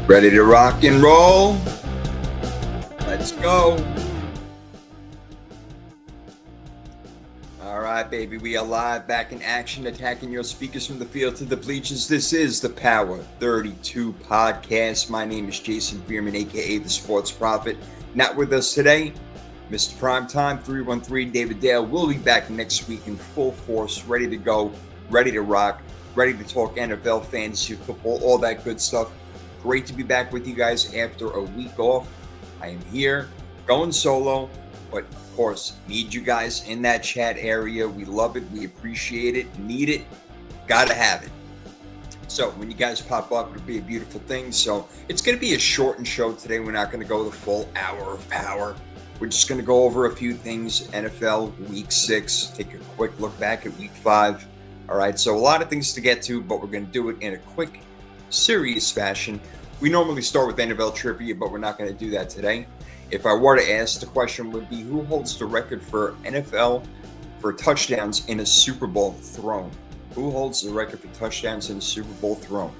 Ready to rock and roll? Let's go. All right, baby, we are live, back in action, attacking your speakers from the field to the bleachers. This is the Power 32 podcast. My name is Jason Bierman, aka the Sports Prophet. Not with us today, Mr. Primetime 313 David Dale will be back next week in full force, ready to go, ready to rock, ready to talk NFL, fantasy football, all that good stuff. Great to be back with you guys after a week off. I am here, going solo, but of course, need you guys in that chat area. We love it, we appreciate it, need it, gotta have it. So when you guys pop up, it'll be a beautiful thing. So it's going to be a shortened show today. We're not going to go the full hour of power. We're just going to go over a few things. NFL Week 6, take a quick look back at Week 5. All right, so a lot of things to get to, but we're going to do it in a quick, serious fashion. We normally start with NFL trivia, but we're not going to do that today. If I were to ask, the question would be, who holds the record for NFL for touchdowns in a Super Bowl thrown? Who holds the record for touchdowns in a Super Bowl thrown?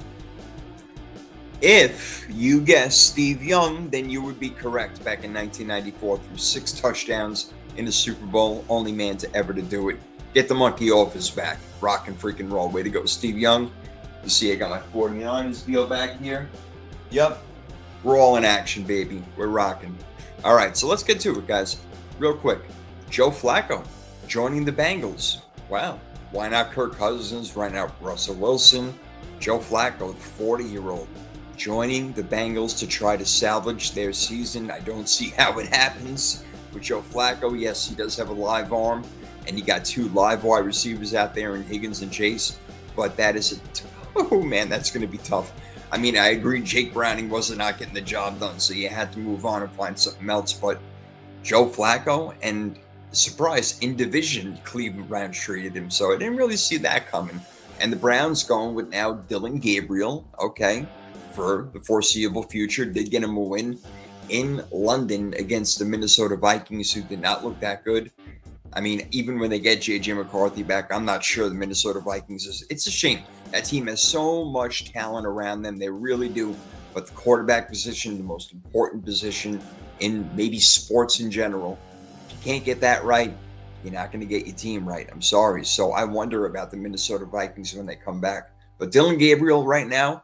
If you guess Steve Young, then you would be correct. Back in 1994, threw 6 touchdowns in the Super Bowl, only man to ever to do it. Get the monkey off his back. Rock and freaking roll. Way to go, Steve Young. You see I got my 49ers deal back here. Yep. We're all in action, baby. We're rocking. All right, so let's get to it, guys. Real quick. Joe Flacco joining the Bengals. Wow. Why not Kirk Cousins? Why not Russell Wilson? Joe Flacco, the 40-year-old, joining the Bengals to try to salvage their season. I don't see how it happens with Joe Flacco. Yes, he does have a live arm, and you got 2 live wide receivers out there in Higgins and Chase, but that is oh man, that's going to be tough. I mean, I agree Jake Browning wasn't not getting the job done, so you had to move on and find something else, but Joe Flacco, and surprise, in division, Cleveland Browns traded him, so I didn't really see that coming. And the Browns going with now Dillon Gabriel, okay, for the foreseeable future. Did get him a win in London against the Minnesota Vikings, who did not look that good. I mean, even when they get J.J. McCarthy back, I'm not sure the Minnesota Vikings it's a shame. That team has so much talent around them. They really do. But the quarterback position, the most important position in maybe sports in general, if you can't get that right, you're not going to get your team right. I'm sorry. So I wonder about the Minnesota Vikings when they come back. But Dillon Gabriel right now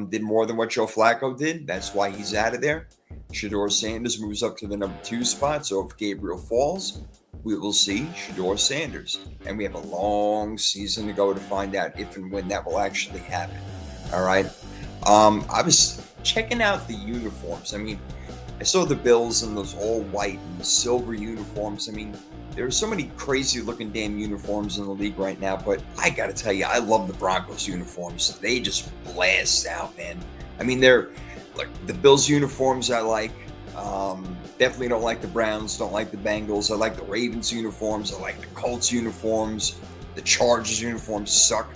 did more than what Joe Flacco did. That's why he's out of there. Shedeur Sanders moves up to the number 2 spot. So if Gabriel falls, we will see Shedeur Sanders. And we have a long season to go to find out if and when that will actually happen. All right. I was checking out the uniforms. I mean, I saw the Bills in those all white and silver uniforms. I mean, there are so many crazy looking damn uniforms in the league right now, but I got to tell you, I love the Broncos uniforms. They just blast out, man. I mean, they're like the Bills uniforms I like. Definitely don't like the Browns, don't like the Bengals. I like the Ravens uniforms. I like the Colts uniforms. The Chargers uniforms suck.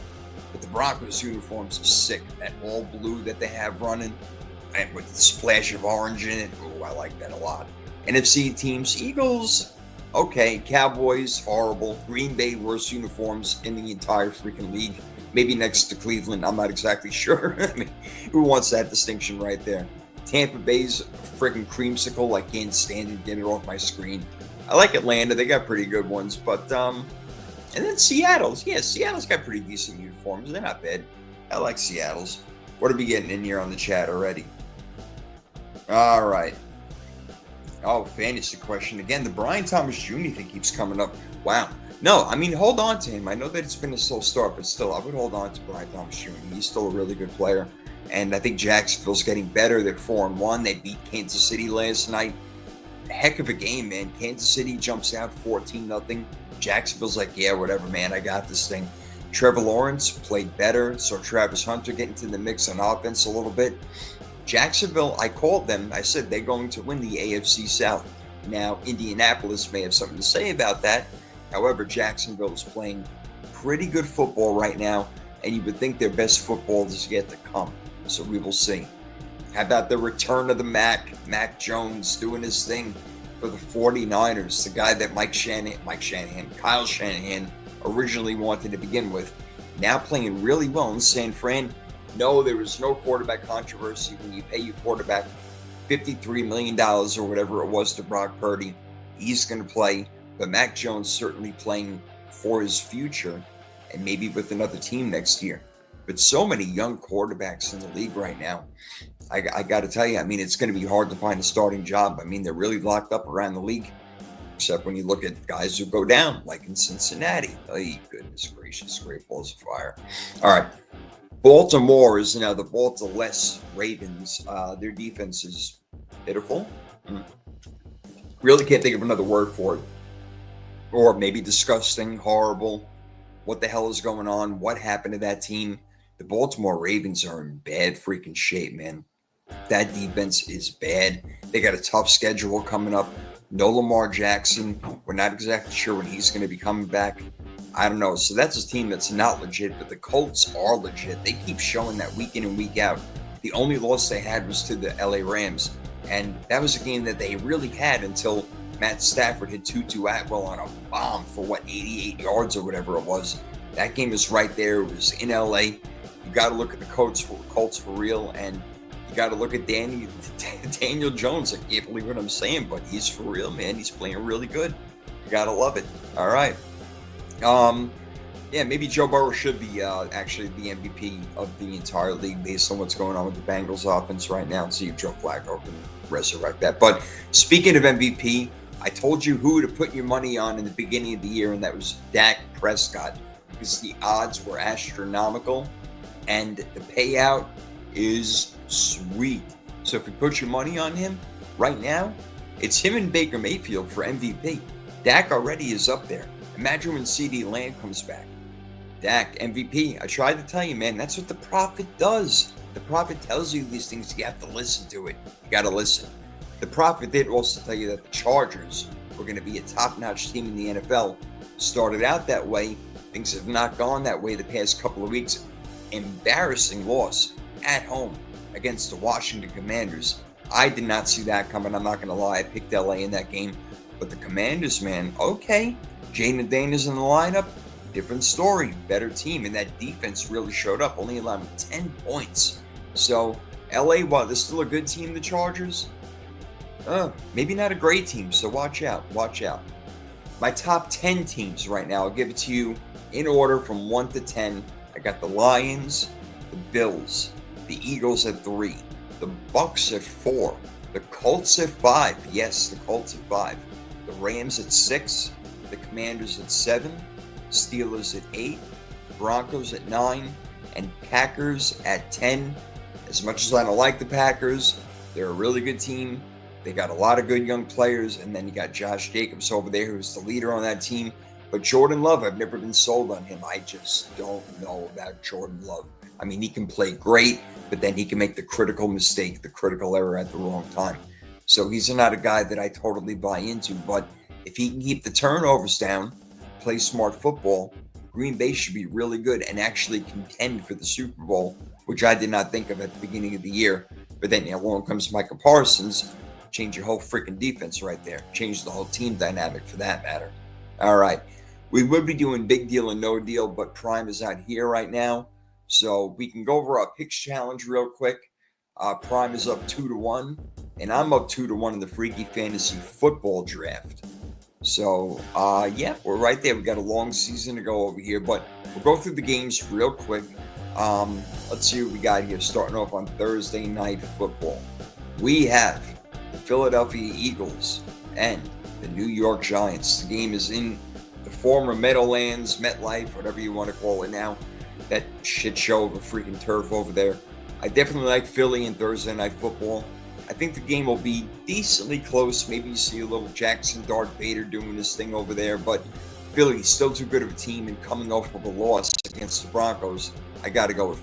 But the Broncos uniforms are sick. That all blue that they have running and with the splash of orange in it. Oh, I like that a lot. NFC teams, Eagles, okay. Cowboys, horrible. Green Bay, worst uniforms in the entire freaking league. Maybe next to Cleveland. I'm not exactly sure. I mean, who wants that distinction right there? Tampa Bay's freaking creamsicle. I can't stand it. Get it off my screen. I like Atlanta. They got pretty good ones. But, and then Seattle's. Yeah, Seattle's got pretty decent uniforms. They're not bad. I like Seattle's. What are we getting in here on the chat already? All right. Oh, fantasy question. Again, the Brian Thomas Jr. thing keeps coming up. Wow. No, I mean, hold on to him. I know that it's been a slow start, but still, I would hold on to Brian Thomas Jr. He's still a really good player. And I think Jacksonville's getting better. They're 4-1. They beat Kansas City last night. Heck of a game, man. Kansas City jumps out 14-0. Jacksonville's like, yeah, whatever, man. I got this thing. Trevor Lawrence played better. So Travis Hunter getting into the mix on offense a little bit. Jacksonville, I called them. I said they're going to win the AFC South. Now, Indianapolis may have something to say about that. However, Jacksonville is playing pretty good football right now, and you would think their best football is yet to come. So we will see. How about the return of the Mac Jones doing his thing for the 49ers, the guy that Kyle Shanahan originally wanted to begin with, now playing really well in San Fran. No, there was no quarterback controversy when you pay your quarterback $53 million or whatever it was to Brock Purdy. He's going to play, but Mac Jones certainly playing for his future and maybe with another team next year. But so many young quarterbacks in the league right now. I got to tell you, I mean, it's going to be hard to find a starting job. I mean, they're really locked up around the league, except when you look at guys who go down, like in Cincinnati. Oh, goodness gracious, great balls of fire. All right. Baltimore is now the Baltimore Ravens. Their defense is pitiful. Really can't think of another word for it. Or maybe disgusting, horrible. What the hell is going on? What happened to that team? The Baltimore Ravens are in bad freaking shape, man. That defense is bad. They got a tough schedule coming up. No Lamar Jackson. We're not exactly sure when he's going to be coming back. I don't know. So that's a team that's not legit, but the Colts are legit. They keep showing that week in and week out. The only loss they had was to the LA Rams. And that was a game that they really had until Matt Stafford hit Tutu Atwell on a bomb for 88 yards or whatever it was. That game is right there. It was in LA. You got to look at the Colts for real, and you got to look at Daniel Jones. I can't believe what I'm saying, but he's for real, man. He's playing really good. You got to love it. All right. Yeah, maybe Joe Burrow should be actually the MVP of the entire league based on what's going on with the Bengals offense right now. See if Joe Flacco can resurrect that. But speaking of MVP, I told you who to put your money on in the beginning of the year, and that was Dak Prescott, because the odds were astronomical and the payout is sweet. So if you put your money on him right now, it's him and Baker Mayfield for MVP. Dak already is up there. Imagine when CeeDee Lamb comes back. Dak, MVP. I tried to tell you, man, that's what the prophet does. The prophet tells you these things. You have to listen to it. You got to listen. The prophet did also tell you that the Chargers were going to be a top-notch team in the NFL. Started out that way. Things have not gone that way the past couple of weeks. Embarrassing loss at home against the Washington Commanders. I did not see that coming. I'm not going to lie. I picked LA in that game. But the Commanders, man, okay. Jaden Daniels in the lineup, different story, better team. And that defense really showed up, only allowing 10 points. So LA, while they're still a good team, the Chargers, maybe not a great team. So watch out. Watch out. My top 10 teams right now, I'll give it to you in order from 1 to 10. I got the Lions, the Bills, the Eagles at 3, the Bucks at 4, the Colts at 5. Yes, the Colts at 5. The Rams at 6, the Commanders at 7, Steelers at 8, Broncos at 9, and Packers at 10. As much as I don't like the Packers, they're a really good team. They got a lot of good young players, and then you got Josh Jacobs over there, who's the leader on that team. But Jordan Love, I've never been sold on him. I just don't know about Jordan Love. I mean, he can play great, but then he can make the critical mistake, the critical error at the wrong time. So he's not a guy that I totally buy into. But if he can keep the turnovers down, play smart football, Green Bay should be really good and actually contend for the Super Bowl, which I did not think of at the beginning of the year. But then along comes Micah Parsons, change your whole freaking defense right there. Change the whole team dynamic for that matter. All right. We would be doing big deal and no deal, but Prime is out here right now. So we can go over our picks challenge real quick. Prime is up 2-1, and I'm up 2-1 in the Freaky Fantasy Football Draft. So, yeah, we're right there. We got a long season to go over here, but we'll go through the games real quick. Let's see what we got here. Starting off on Thursday Night Football. We have the Philadelphia Eagles and the New York Giants. The game is in the former Meadowlands, MetLife, whatever you want to call it now. That shit show of a freaking turf over there. I definitely like Philly and Thursday Night Football. I think the game will be decently close. Maybe you see a little Jackson Darth Vader doing this thing over there, but Philly's still too good of a team, and coming off of a loss against the Broncos, I got to go with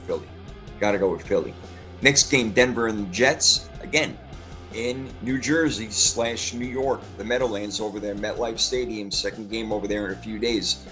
Philly. Next game, Denver and the Jets. Again, in New Jersey / New York, the Meadowlands over there, MetLife Stadium. Second game over there in a few days.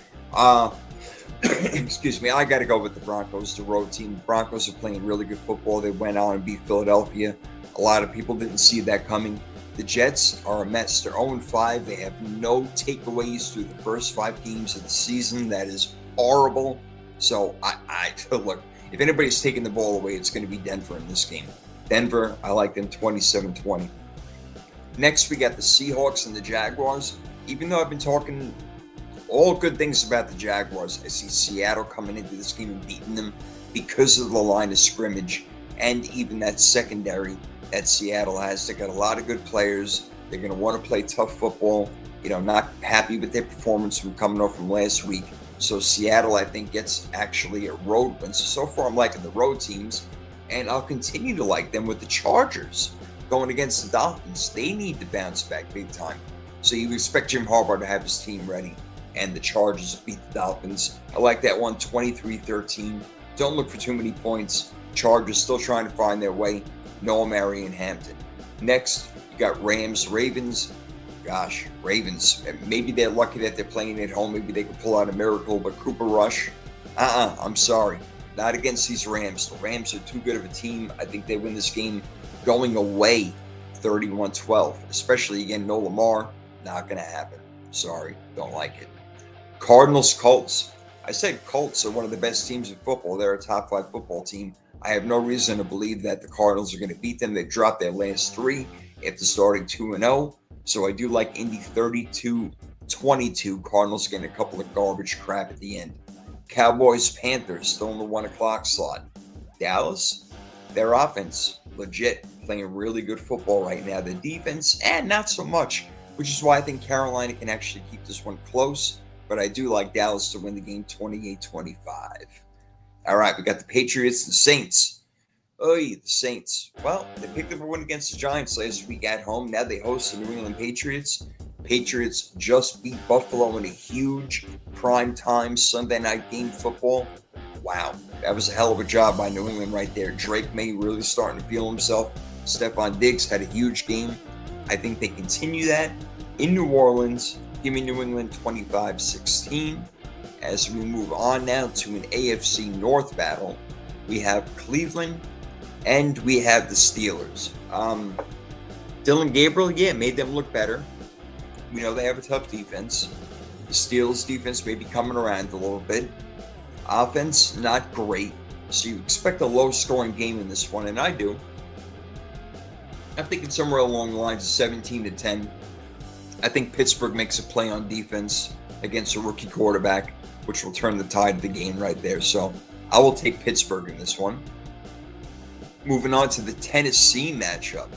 Excuse me. I got to go with the Broncos, the road team. Broncos are playing really good football. They went on and beat Philadelphia. A lot of people didn't see that coming. The Jets are a mess. They're 0-5. They have no takeaways through the first 5 games of the season. That is horrible. So I look, if anybody's taking the ball away, it's going to be Denver in this game. Denver, I like them 27-20. Next, we got the Seahawks and the Jaguars. Even though I've been talking all good things about the Jaguars, I see Seattle coming into this game and beating them because of the line of scrimmage and even that secondary that Seattle has. They got a lot of good players. They're going to want to play tough football. Not happy with their performance from coming off from last week. So Seattle, I think, gets actually a road win. So far, I'm liking the road teams, and I'll continue to like them with the Chargers going against the Dolphins. They need to bounce back big time. So you expect Jim Harbaugh to have his team ready, and the Chargers beat the Dolphins. I like that one, 23-13. Don't look for too many points. Chargers still trying to find their way. Noah Marion Hampton. Next, you got Rams, Ravens. Gosh, Ravens. Maybe they're lucky that they're playing at home. Maybe they could pull out a miracle, but Cooper Rush, I'm sorry. Not against these Rams. The Rams are too good of a team. I think they win this game going away 31-12. Especially, again, no Lamar. Not going to happen. Sorry, don't like it. Cardinals, Colts. I said Colts are one of the best teams in football. They're a top 5 football team. I have no reason to believe that the Cardinals are going to beat them. They've dropped their last 3 after starting 2-0. So I do like Indy 32-22. Cardinals getting a couple of garbage crap at the end. Cowboys, Panthers, still in the 1 o'clock slot. Dallas, their offense, legit, playing really good football right now. The defense, not so much, which is why I think Carolina can actually keep this one close. But I do like Dallas to win the game 28-25. All right, we got the Patriots and the Saints. The Saints. Well, they picked up a win against the Giants last week at home. Now they host the New England Patriots. Patriots just beat Buffalo in a huge primetime Sunday night game football. Wow, that was a hell of a job by New England right there. Drake May really starting to feel himself. Stephon Diggs had a huge game. I think they continue that in New Orleans. Give me New England 25-16. As we move on now to an AFC North battle, we have Cleveland and we have the Steelers. Dylan Gabriel, made them look better. We know they have a tough defense. The Steelers defense may be coming around a little bit. Offense, not great. So you expect a low-scoring game in this one, and I do. I'm thinking somewhere along the lines of 17-10. I think Pittsburgh makes a play on defense against a rookie quarterback, which will turn the tide of the game right there. So I will take Pittsburgh in this one. Moving on to the Tennessee matchup.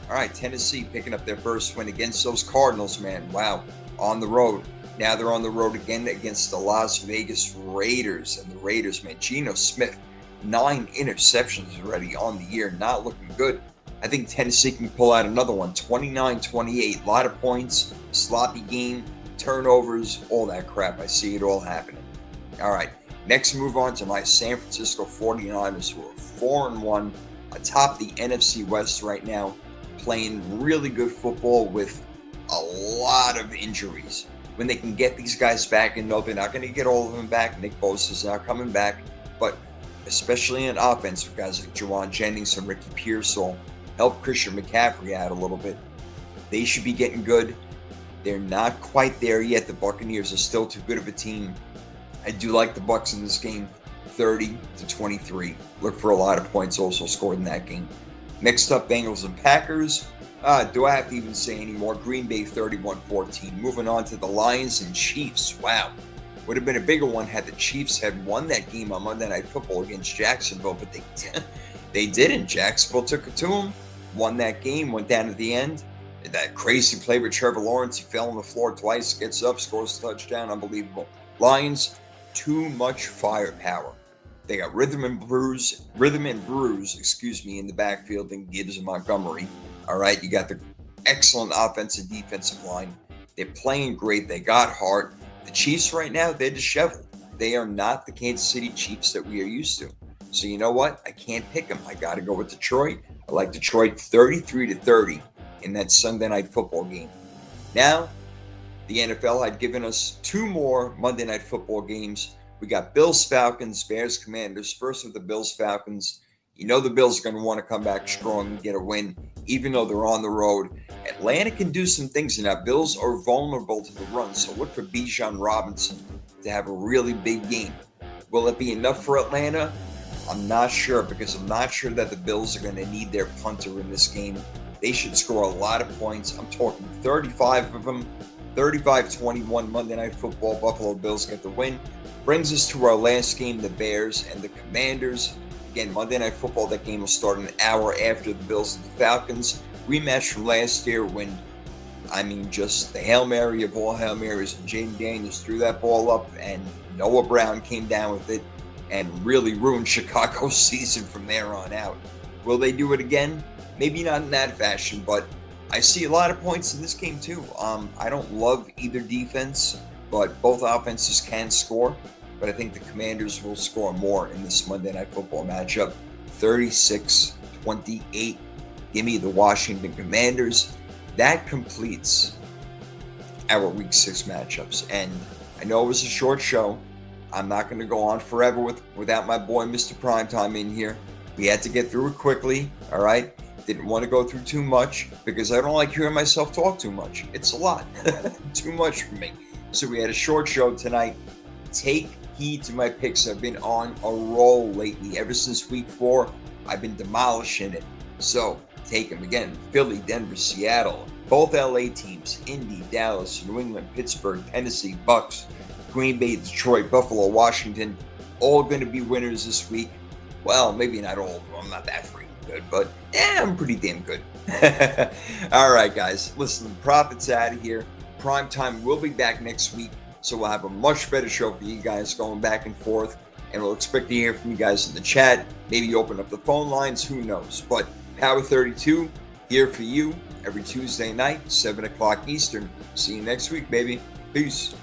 All right, Tennessee picking up their first win against those Cardinals, man. Wow, on the road. Now they're on the road again against the Las Vegas Raiders. And the Raiders, man, Geno Smith, 9 interceptions already on the year. Not looking good. I think Tennessee can pull out another one, 29-28. A lot of points, sloppy game, turnovers, all that crap. I see it all happening. All right, next move on to my San Francisco 49ers, who are 4-1 atop the NFC West right now, playing really good football with a lot of injuries. When they can get these guys back, and no, they're not going to get all of them back. Nick Bosa's not coming back, but especially in offense, with guys like Juwan Jennings and Ricky Pearsall, help Christian McCaffrey out a little bit. They should be getting good. They're not quite there yet. The Buccaneers are still too good of a team. I do like the Bucs in this game, 30-23. Look for a lot of points also scored in that game. Next up, Bengals and Packers. Do I have to even say any more? Green Bay 31-14. Moving on to the Lions and Chiefs. Wow. Would have been a bigger one had the Chiefs had won that game on Monday Night Football against Jacksonville, but they didn't. Jacksonville took it to them, won that game, went down at the end. That crazy play with Trevor Lawrence, he fell on the floor twice, gets up, scores a touchdown, unbelievable. Lions, too much firepower. They got Rhythm and Bruce, in the backfield, and Gibbs and Montgomery. All right, you got the excellent offensive defensive line. They're playing great. They got heart. The Chiefs right now, they're disheveled. They are not the Kansas City Chiefs that we are used to. So you know what? I can't pick them. I got to go with Detroit. I like Detroit 33-30 in that Sunday Night Football game. Now, the NFL had given us 2 more Monday Night Football games We got Bills, Falcons, Bears, Commanders. First with the Bills, Falcons. You know the Bills are going to want to come back strong and get a win, even though they're on the road. Atlanta can do some things, and now Bills are vulnerable to the run, so look for Bijan Robinson to have a really big game. Will it be enough for Atlanta? I'm not sure, because I'm not sure that the Bills are going to need their punter in this game. They should score a lot of points. I'm talking 35 of them. 35-21 Monday Night Football. Buffalo Bills get the win. Brings us to our last game, the Bears and the Commanders. Again, Monday Night Football, that game will start an hour after the Bills and the Falcons. Rematch from last year when, just the Hail Mary of all Hail Marys, and Jaden Daniels threw that ball up and Noah Brown came down with it and really ruined Chicago's season from there on out. Will they do it again? Maybe not in that fashion, but I see a lot of points in this game too. I don't love either defense, but both offenses can score. But I think the Commanders will score more in this Monday Night Football matchup. 36-28. Give me the Washington Commanders. That completes our Week 6 matchups. And I know it was a short show. I'm not going to go on forever without my boy Mr. Primetime in here. We had to get through it quickly, all right? Didn't want to go through too much because I don't like hearing myself talk too much. It's a lot. Too much for me. So we had a short show tonight. Take heed to my picks. I've been on a roll lately. Ever since week 4, I've been demolishing it. So take them again. Philly, Denver, Seattle. Both LA teams. Indy, Dallas, New England, Pittsburgh, Tennessee, Bucks, Green Bay, Detroit, Buffalo, Washington. All going to be winners this week. Well, maybe not all of them. I'm not that freaking good, but I'm pretty damn good. All right, guys. Listen, the Prophet's out of here. Primetime will be back next week, so we'll have a much better show for you guys going back and forth, and we'll expect to hear from you guys in the chat. Maybe open up the phone lines. Who knows? But Power 32 here for you every Tuesday night, 7 o'clock Eastern. See you next week, baby. Peace.